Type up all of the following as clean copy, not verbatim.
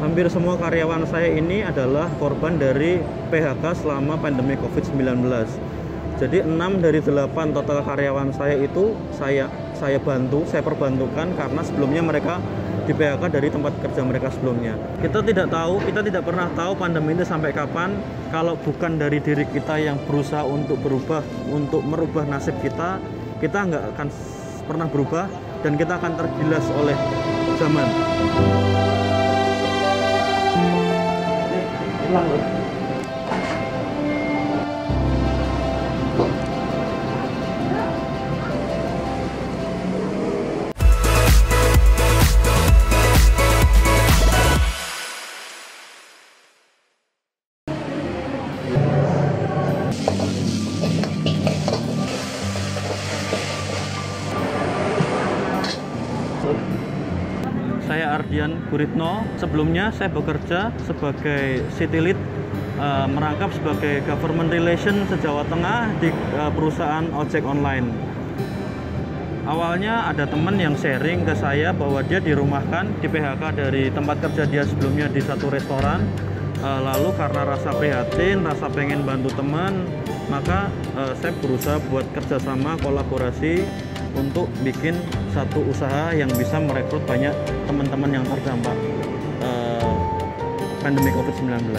Hampir semua karyawan saya ini adalah korban dari PHK selama pandemi COVID-19. Jadi 6 dari 8 total karyawan saya itu saya perbantukan karena sebelumnya mereka di PHK dari tempat kerja mereka sebelumnya. Kita tidak pernah tahu pandemi ini sampai kapan kalau bukan dari diri kita yang berusaha untuk berubah, untuk merubah nasib kita nggak akan pernah berubah dan kita akan tergilas oleh zaman. Hilang loh. Saya Ardian Guritno. Sebelumnya saya bekerja sebagai city lead, merangkap sebagai government relation se-Jawa Tengah di perusahaan ojek online. Awalnya ada teman yang sharing ke saya bahwa dia dirumahkan, di PHK dari tempat kerja dia sebelumnya di satu restoran. Lalu karena rasa prihatin, rasa pengen bantu teman, maka saya berusaha buat kerjasama, kolaborasi untuk bikin satu usaha yang bisa merekrut banyak teman-teman yang terdampak pandemi COVID-19.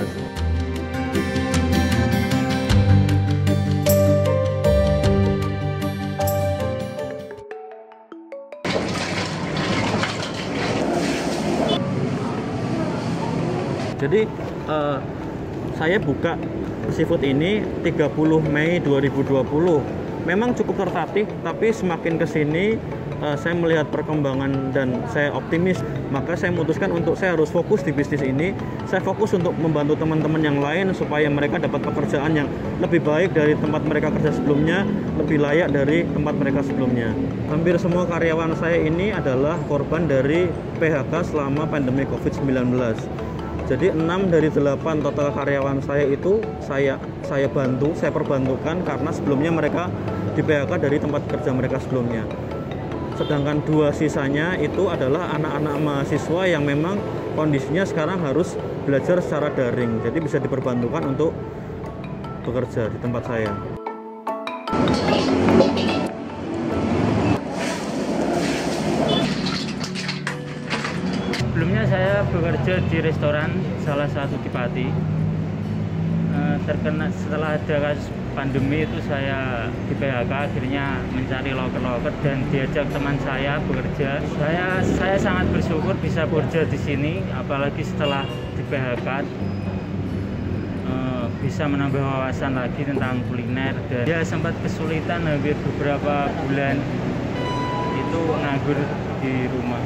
Jadi saya buka seafood ini 30 Mei 2020. Memang cukup tertatih, tapi semakin kesini saya melihat perkembangan dan saya optimis. Maka saya memutuskan untuk saya harus fokus di bisnis ini. Saya fokus untuk membantu teman-teman yang lain supaya mereka dapat pekerjaan yang lebih baik dari tempat mereka kerja sebelumnya, lebih layak dari tempat mereka sebelumnya. Hampir semua karyawan saya ini adalah korban dari PHK selama pandemi COVID-19. Jadi 6 dari 8 total karyawan saya itu saya perbantukan karena sebelumnya mereka di PHK dari tempat kerja mereka sebelumnya. Sedangkan 2 sisanya itu adalah anak-anak mahasiswa yang memang kondisinya sekarang harus belajar secara daring. Jadi bisa diperbantukan untuk bekerja di tempat saya. Sebelumnya saya bekerja di restoran salah satu di Pati. Setelah ada kasus pandemi itu saya di PHK, akhirnya mencari loker-loker dan diajak teman saya bekerja. Saya sangat bersyukur bisa bekerja di sini, apalagi setelah di PHK bisa menambah wawasan lagi tentang kuliner. Dan ya sempat kesulitan hampir beberapa bulan itu nganggur di rumah.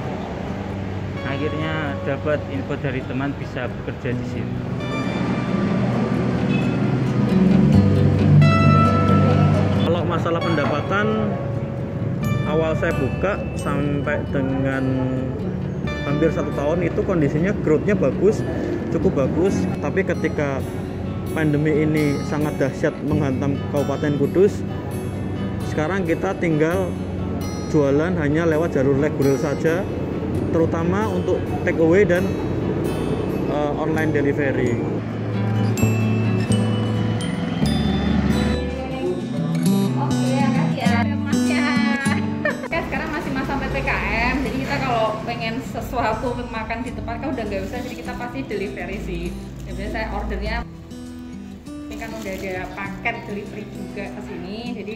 Akhirnya dapat info dari teman bisa bekerja di sini. Kalau masalah pendapatan, awal saya buka sampai dengan hampir 1 tahun itu kondisinya growth-nya bagus, cukup bagus. Tapi ketika pandemi ini sangat dahsyat menghantam Kabupaten Kudus, sekarang kita tinggal jualan hanya lewat jalur reguler saja, terutama untuk take away dan online delivery. Sekarang masih masa PPKM, jadi kita kalau pengen sesuatu makan di tempat kan udah nggak bisa, jadi kita pasti delivery sih. Ya, biasanya saya ordernya, ini kan udah ada paket delivery juga ke sini, jadi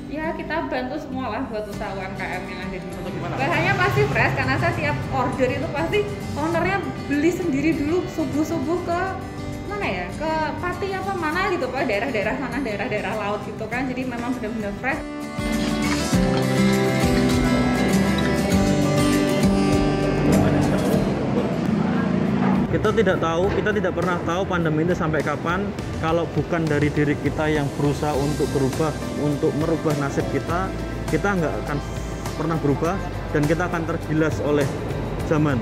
ya kita bantu semua lah buat usaha UMKM yang ada di sini. Bahannya pasti fresh karena saya tiap order itu pasti ownernya beli sendiri dulu subuh-subuh ke mana ya, ke Pati apa mana gitu Pak, daerah-daerah mana, daerah-daerah laut gitu kan, jadi memang benar-benar fresh. Kita tidak pernah tahu pandemi ini sampai kapan kalau bukan dari diri kita yang berusaha untuk berubah, untuk merubah nasib kita nggak akan pernah berubah dan kita akan tergilas oleh zaman.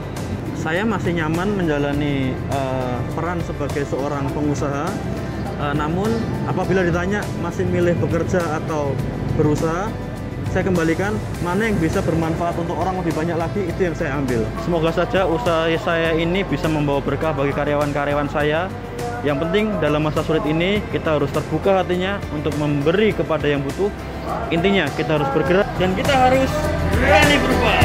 Saya masih nyaman menjalani peran sebagai seorang pengusaha. Namun apabila ditanya masih milih bekerja atau berusaha, saya kembalikan mana yang bisa bermanfaat untuk orang lebih banyak lagi, itu yang saya ambil. Semoga saja usaha saya ini bisa membawa berkah bagi karyawan-karyawan saya. Yang penting dalam masa sulit ini kita harus terbuka hatinya untuk memberi kepada yang butuh. Intinya kita harus bergerak dan kita harus berani berubah.